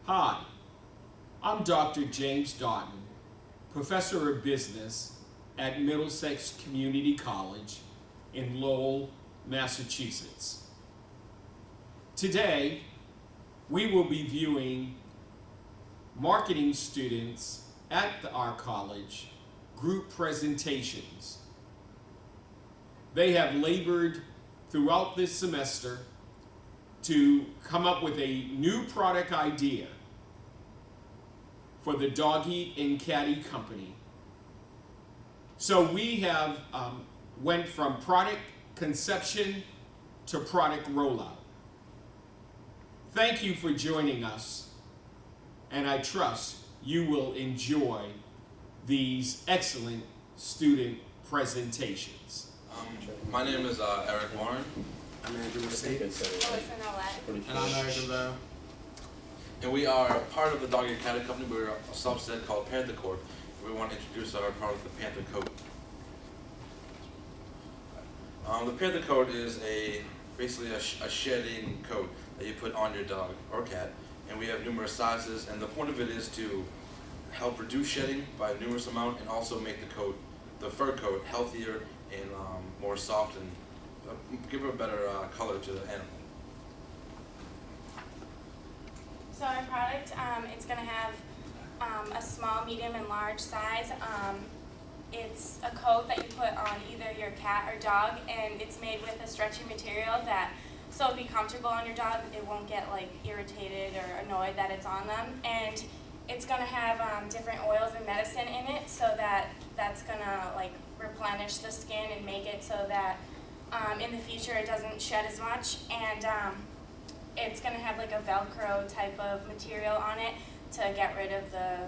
Hi, I'm Dr. James Dottin, Professor of Business at Middlesex Community College in Lowell, Massachusetts. Today, we will be viewing marketing students at our college group presentations. They have labored throughout this semester to come up with a new product idea for the Doggy and Caddy Company. So we have went from product conception to product rollout. Thank you for joining us, and I trust you will enjoy these excellent student presentations. My name is Eric Warren. I'm Andrew Mercedes. And I'm Eric Lavelle. And we are part of the Doggy and Caddy Company. We're a subset called Panther Corp. We want to introduce our product, the Panther Coat. The Panther Coat is basically a shedding coat that you put on your dog or cat. And we have numerous sizes, and the point of it is to help reduce shedding by a numerous amount and also make the fur coat, healthier and more soft and give a better color to the animal. So our product, it's going to have a small, medium, and large size. It's a coat that you put on either your cat or dog, and it's made with a stretchy material so it'll be comfortable on your dog. It won't get like irritated or annoyed that it's on them. And it's going to have different oils and medicine in it, so that's going to like replenish the skin and make it so that in the future it doesn't shed as much. And it's going to have like a Velcro type of material on it to get rid of the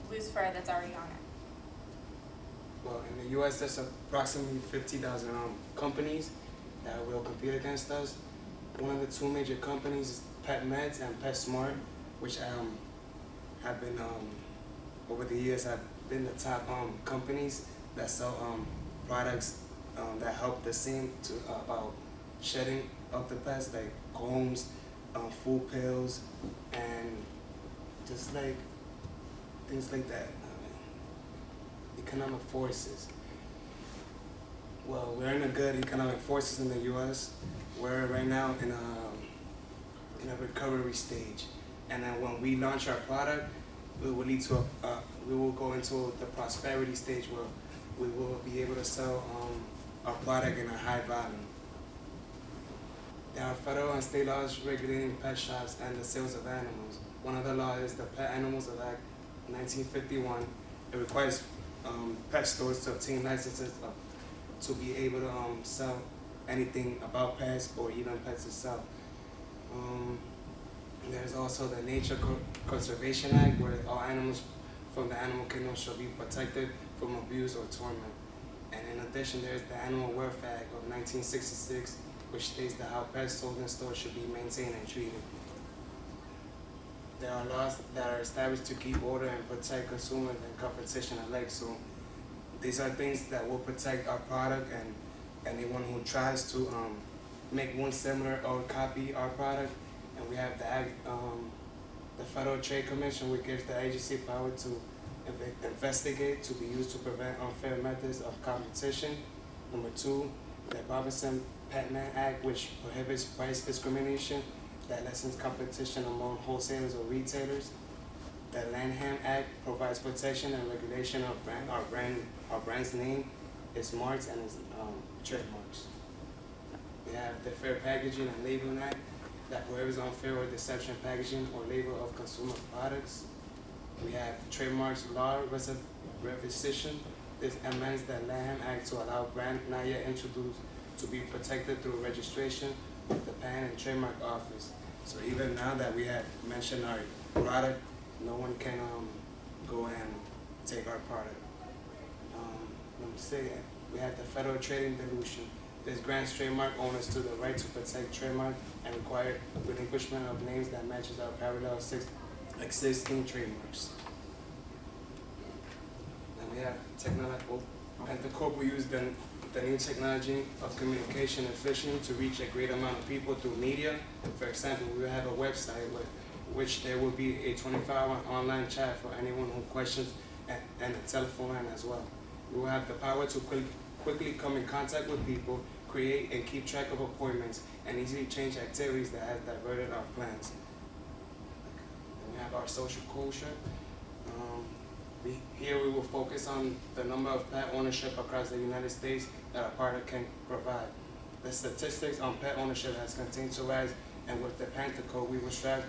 loose fur that's already on it. Well, in the U.S., there's approximately 50,000 companies that will compete against us. One of the two major companies is PetMeds and PetSmart, which have been, over the years, have been the top companies that sell products that help the scene about shedding of the pets, like combs, food pills, and just like things like that. Economic forces. Well, we're in a good economic forces in the U.S. We're right now in a recovery stage, and then when we launch our product, we will go into the prosperity stage where we will be able to sell our product in a high volume. There are federal and state laws regulating pet shops and the sales of animals. One of the laws is the Pet Animals Act 1951. It requires pet stores to obtain licenses to be able to sell anything about pets or even pets itself. There's also the Nature Conservation Act, where all animals from the animal kingdom shall be protected from abuse or torment. And in addition, there's the Animal Welfare Act of 1966, which states that how pets sold in stores should be maintained and treated. There are laws that are established to keep order and protect consumers and competition alike. So these are things that will protect our product, and anyone who tries to make one similar or copy our product. And we have the Federal Trade Commission, which gives the agency power to investigate to be used to prevent unfair methods of competition. Number two, the Robinson-Patman Act, which prohibits price discrimination that lessens competition among wholesalers or retailers. The Lanham Act provides protection and regulation of our brand's name, its marks, and its trademarks. We have the Fair Packaging and Labeling Act that prohibits unfair or deception packaging or label of consumer products. We have Trademarks Law Revision. This amends the Lanham Act to allow brand not yet introduced to be protected through registration with the Patent and Trademark Office. So even now that we have mentioned our product, no one can go and take our product. Number 6, we have the Federal Trading Dilution. This grants trademark owners to the right to protect trademark and require relinquishment of names that matches our parallel existing trademarks. And we have technological. At the Corp, we use the new technology of communication efficiently to reach a great amount of people through media. For example, we have a website which there will be a 24-hour online chat for anyone who questions and a telephone line as well. We will have the power to quickly come in contact with people, create and keep track of appointments, and easily change activities that have diverted our plans. And we have our social culture. Here we will focus on the number of pet ownership across the United States that our product can provide. The statistics on pet ownership has continued to rise, and with the Panther Code, we will strive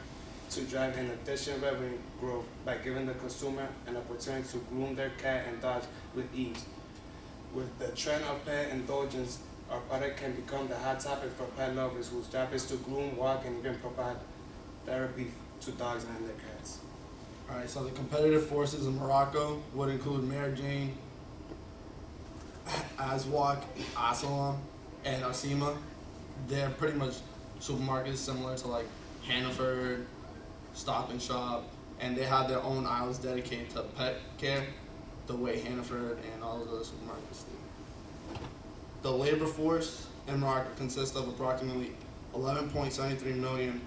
to drive an additional revenue growth by giving the consumer an opportunity to groom their cat and dogs with ease. With the trend of pet indulgence, our product can become the hot topic for pet lovers whose job is to groom, walk, and even provide therapy to dogs and their cats. Alright, so the competitive forces in Morocco would include Mare Jane, Aswak, Asalam, and Asima. They're pretty much supermarkets similar to like Hannaford, Stop and Shop, and they have their own aisles dedicated to pet care, the way Hannaford and all of those supermarkets do. The labor force in Morocco consists of approximately 11.73 million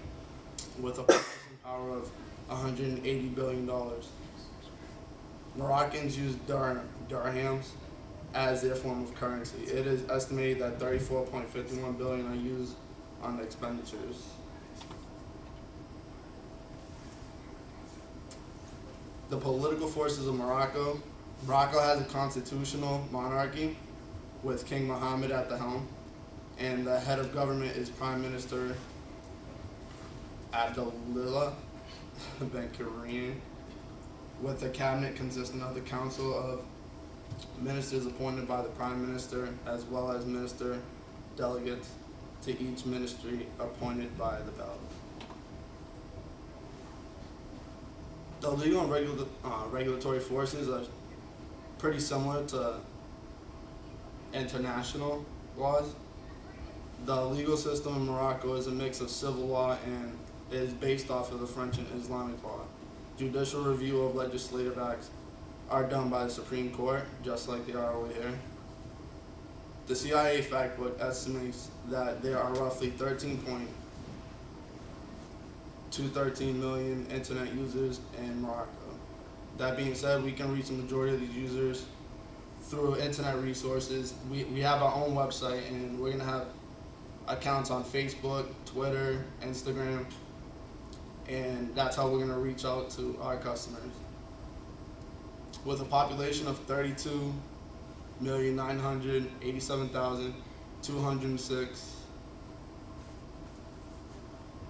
with a purchasing power of $180 billion. Moroccans use dirhams as their form of currency. It is estimated that 34.51 billion are used on the expenditures. The political forces of Morocco. Morocco has a constitutional monarchy with King Mohammed at the helm, and the head of government is Prime Minister Abdullah Ben Karim, with a cabinet consisting of the council of ministers appointed by the Prime Minister, as well as minister delegates to each ministry appointed by the ballot. The legal and regulatory forces are pretty similar to international laws. The legal system in Morocco is a mix of civil law and is based off of the French and Islamic law. Judicial review of legislative acts are done by the Supreme Court, just like they are over here. The CIA fact book estimates that there are roughly 13 million internet users in Morocco. That being said, we can reach the majority of these users through internet resources. We have our own website, and we're gonna have accounts on Facebook, Twitter, Instagram, and that's how we're gonna reach out to our customers. With a population of 32,987,206,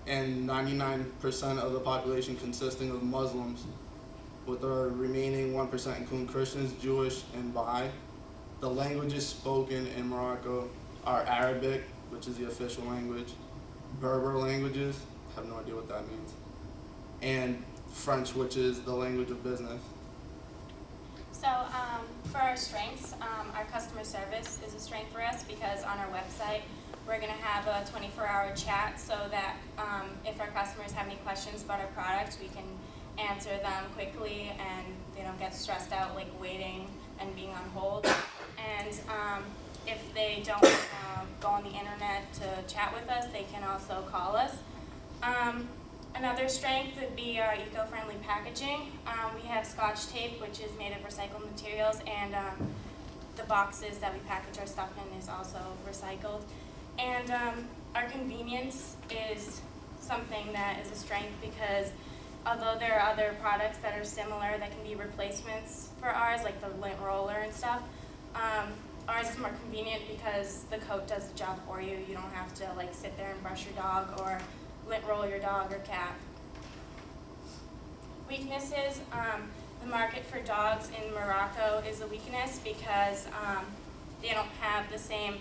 and 99% of the population consisting of Muslims, with the remaining 1% including Christians, Jewish, and Baha'i. The languages spoken in Morocco are Arabic, which is the official language, Berber languages, I have no idea what that means, and French, which is the language of business. So for our strengths, our customer service is a strength for us because on our website we're going to have a 24-hour chat so that if our customers have any questions about our product, we can answer them quickly and they don't get stressed out like waiting and being on hold. And if they don't go on the internet to chat with us, they can also call us. Another strength would be our eco-friendly packaging. We have Scotch tape, which is made of recycled materials, and the boxes that we package our stuff in is also recycled. And our convenience is something that is a strength because although there are other products that are similar that can be replacements for ours, like the lint roller and stuff, ours is more convenient because the coat does the job for you. You don't have to like sit there and brush your dog or lint roll your dog or cat. Weaknesses, the market for dogs in Morocco is a weakness because they don't have the same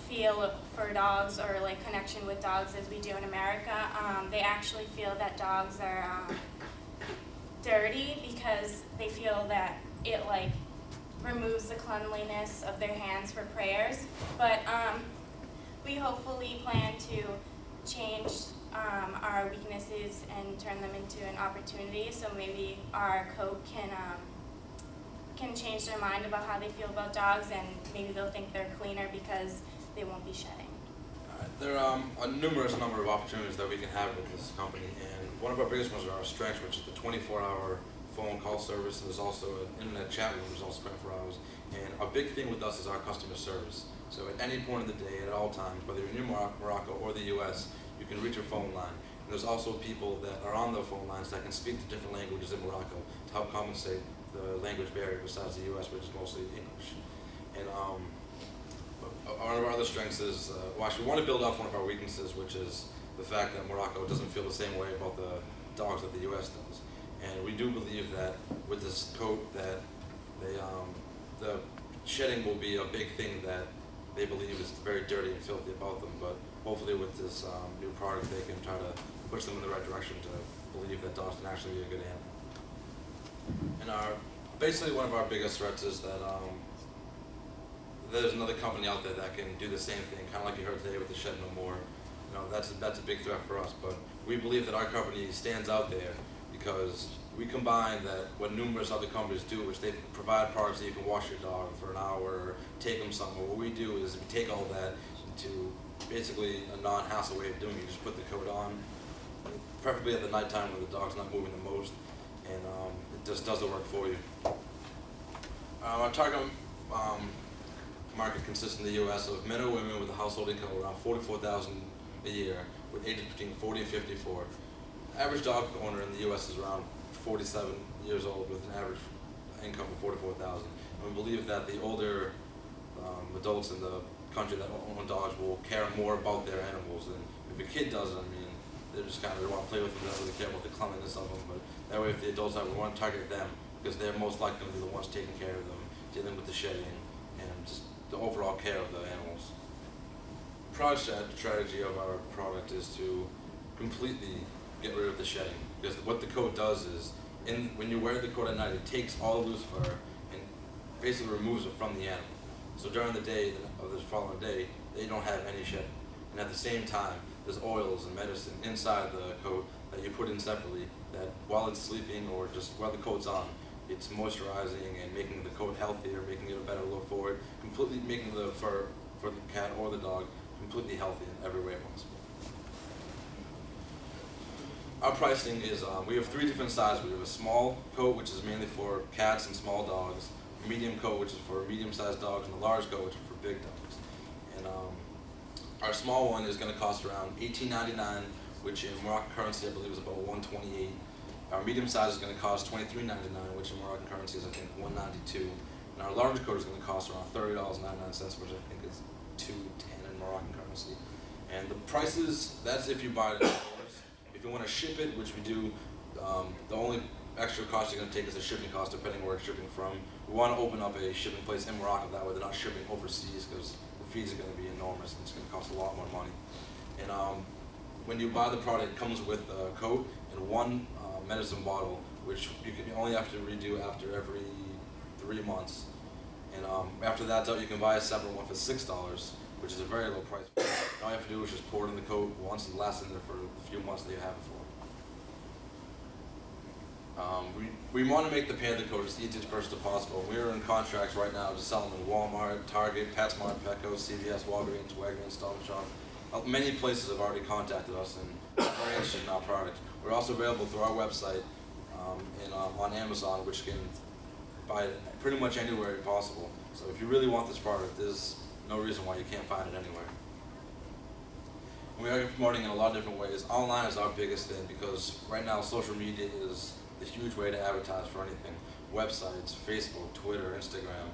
feel for dogs or like connection with dogs as we do in America. They actually feel that dogs are dirty because they feel that it like removes the cleanliness of their hands for prayers. But we hopefully plan to change our weaknesses and turn them into an opportunity. So maybe our coat can change their mind about how they feel about dogs, and maybe they'll think they're cleaner because they won't be shedding. There are a numerous number of opportunities that we can have with this company, and one of our biggest ones are our strengths, which is the 24-hour phone call service. There's also an internet chat room, which is also 24 hours. And a big thing with us is our customer service. So at any point of the day, at all times, whether you're in Morocco or the U.S., you can reach your phone line. And there's also people that are on the phone lines that can speak the different languages in Morocco to help compensate the language barrier besides the U.S., which is mostly English. And one of our other strengths is, well, actually, we want to build off one of our weaknesses, which is the fact that Morocco doesn't feel the same way about the dogs that the U.S. does. And we do believe that with this coat that the shedding will be a big thing that they believe is very dirty and filthy about them. But hopefully with this new product, they can try to push them in the right direction to believe that dogs can actually be a good animal. And basically one of our biggest threats is that there's another company out there that can do the same thing, kind of like you heard today with the Shed No More. You know, that's a big threat for us. But we believe that our company stands out there because we combine that what numerous other companies do, which they provide products that you can wash your dog for an hour or take them somewhere. What we do is we take all that into basically a non-hassle way of doing it. You just put the coat on, preferably at the nighttime when the dog's not moving the most, and it just does the work for you. Our target market consists in the U.S. of men or women with a household income of around $44,000 a year, with ages between 40 and 54. Average dog owner in the U.S. is around 47 years old with an average income of $44,000. And we believe that the older adults in the country that own dogs will care more about their animals. And if a kid does it, I mean, they just kind of want to play with them, they don't really care about the cleanliness of them. But that way, if the adults we want to target them because they're most likely to be the ones taking care of them, dealing with the shedding, and just the overall care of the animals. Product strategy of our product is to completely get rid of the shedding, because what the coat does is, when you wear the coat at night, it takes all the loose fur and basically removes it from the animal. So during the day of the following day, they don't have any shedding. And at the same time, there's oils and medicine inside the coat that you put in separately that while it's sleeping or just while the coat's on, it's moisturizing and making the coat healthier, making it a better look for it, completely making the fur for the cat or the dog completely healthy in every way possible. Our pricing is, we have 3 different sizes. We have a small coat, which is mainly for cats and small dogs, a medium coat, which is for medium-sized dogs, and a large coat, which is for big dogs. And our small one is going to cost around $18.99, which in Moroccan currency I believe is about $128. Our medium size is going to cost $23.99, which in Moroccan currency is I think $192. And our large coat is going to cost around $30.99, which I think is $2.10 in Moroccan currency. And the prices, that's if you buy it in stores. If you want to ship it, which we do, the only extra cost you're going to take is the shipping cost, depending where it's shipping from. We want to open up a shipping place in Morocco, that way they're not shipping overseas, because the fees are going to be enormous and it's going to cost a lot more money. And when you buy the product, it comes with a coat and 1 medicine bottle, which you only have to redo after every 3 months. And after that's out, you can buy a separate one for $6, which is a very low price. All you have to do is just pour it in the coat once and last in there for the few months that you have it for. We want to make the Panther coat as easy as possible. We're in contracts right now to sell them in Walmart, Target, PetSmart, Petco, CVS, Walgreens, Wegmans, Stop & Shop. Many places have already contacted us and are very interested in our product. We're also available through our website and on Amazon, which can buy it pretty much anywhere possible. So if you really want this product, there's no reason why you can't find it anywhere. And we are promoting in a lot of different ways. Online is our biggest thing because right now social media is a huge way to advertise for anything. Websites, Facebook, Twitter, Instagram,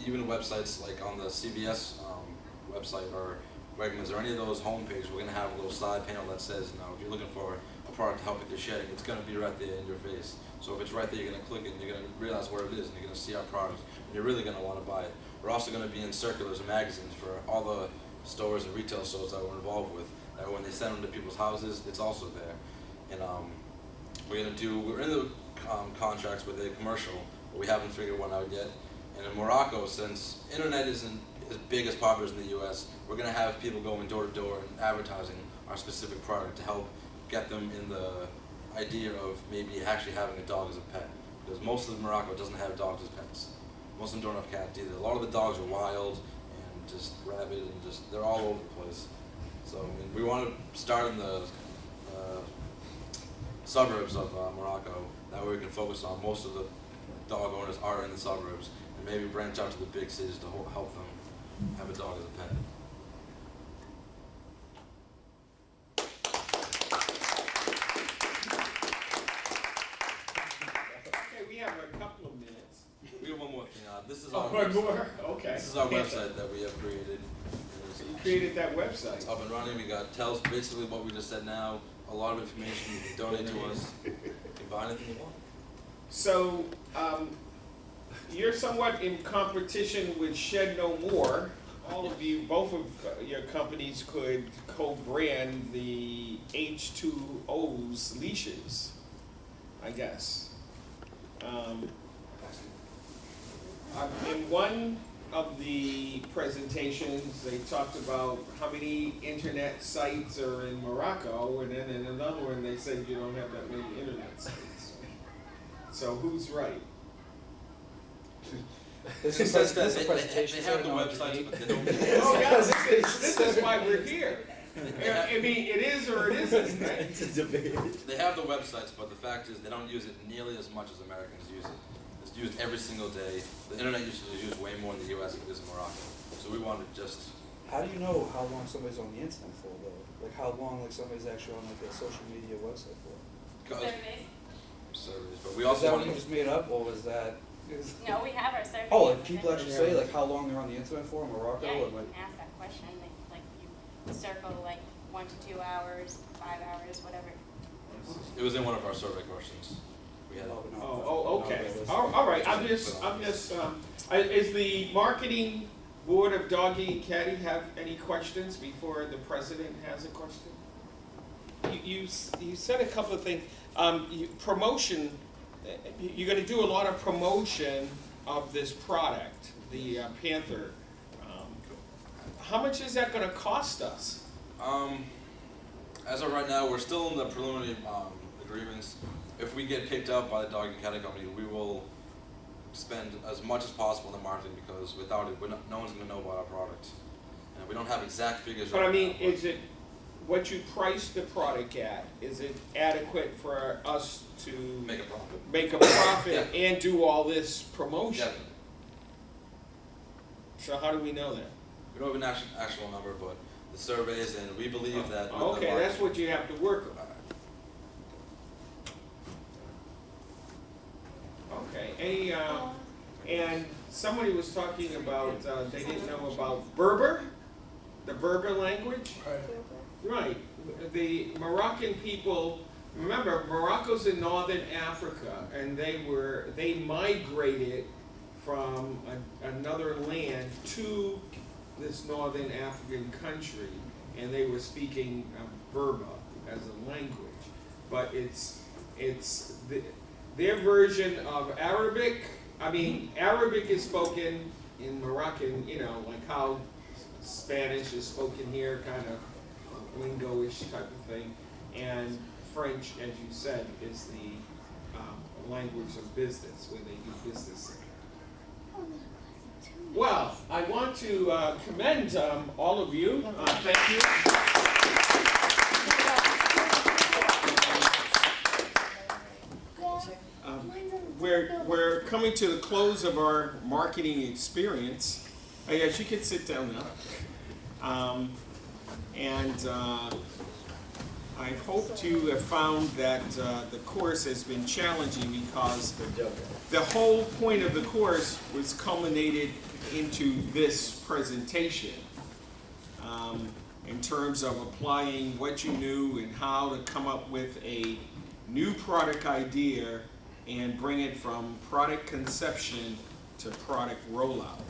even websites like on the CVS website or Wegmans or any of those homepages, we're going to have a little side panel that says, you know, if you're looking for a product to help with your shedding, it's going to be right there in your face. So if it's right there, you're going to click it and you're going to realize where it is and you're going to see our product and you're really going to want to buy it. We're also going to be in circulars and magazines for all the stores and retail stores that we're involved with. That when they send them to people's houses, it's also there. And we're in the contracts with a commercial, but we haven't figured one out yet. And in Morocco, since internet isn't as big as popular as in the U.S., we're going to have people going door to door and advertising our specific product to help get them in the idea of maybe actually having a dog as a pet. Because most of Morocco doesn't have dogs as pets. Most of them don't have cats either. A lot of the dogs are wild and just rabid and just, they're all over the place. So I mean, we want to start in the suburbs of Morocco. That way we can focus on most of the dog owners are in the suburbs, and maybe branch out to the big cities to help them have a dog as a pet. Okay, we have a couple of minutes. We have one more thing. This is Oh, our one website. more? Okay. This is our website that we have created. So you created that website. It's up and running. We got tells basically what we just said now. A lot of information. You can donate to us. You can buy anything you want. So, you're somewhat in competition with Shed No More. All of you, both of your companies could co-brand the H2O's leashes, I guess. In one of the presentations, they talked about how many internet sites are in Morocco, and then in another one, they said you don't have that many internet sites. So who's right? They have the websites, but they don't. Oh yeah, this is why we're here. I mean, it is or it isn't, right? It's a debate. They have the websites, but the fact is they don't use it nearly as much as Americans use it. It's used every single day. The internet usage is used way more in the US than it is in Morocco. So we want to just. How do you know how long somebody's on the internet for, though? Like how long like somebody's actually on like a social media website for? Surveys, but we Is also that want what you just made up, or was that? No, we have our survey. Oh, like people actually say like how long they're on the internet for in Morocco, Yeah, you and like. can ask that question, like you circle like 1 to 2 hours, 5 hours, whatever. It was in one of our survey questions. We had. Okay. All right. I'm just. Is the marketing board of Doggy and Catty have any questions before the president has a question? You said a couple of things. Promotion. You're going to do a lot of promotion of this product, the Panther. How much is that going to cost us? As of right now, we're still in the preliminary agreements. If we get picked up by the Dog and Catty Company, we will spend as much as possible in marketing, because without it, no one's going to know about our product. And we don't have exact figures. But right I mean, now, is it what you price the product at? Is it adequate for us to make a profit? Make a profit Yeah. and do all this promotion? Definitely. So how do we know that? We don't have an actual number, but the surveys, and we believe that. with the Okay, that's what you have to work on. Okay, and somebody was talking about, they didn't know about Berber, the Berber language. Right, the Moroccan people, remember Morocco's in northern Africa, and they migrated from another land to this northern African country, and they were speaking Berber as a language, but it's their version of Arabic. I mean, Arabic is spoken in Moroccan, you know, like how Spanish is spoken here, kind of lingo-ish type of thing, and French, as you said, is the language of business, where they do business. Well, I want to commend all of you. Thank you. We're coming to the close of our marketing experience. Yes, you can sit down now. I hope you have found that the course has been challenging, because the whole point of the course was culminated into this presentation, in terms of applying what you knew and how to come up with a new product idea and bring it from product conception to product rollout.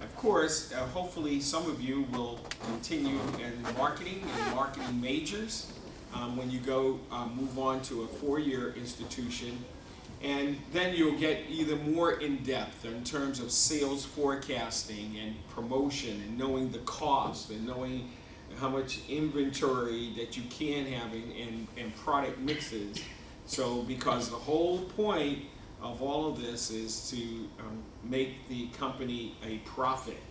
Of course, hopefully some of you will continue in marketing and marketing majors when you go move on to a four-year institution. And then you'll get either more in-depth in terms of sales forecasting and promotion, and knowing the cost, and knowing how much inventory that you can have in product mixes. So, because the whole point of all of this is to make the company a profit.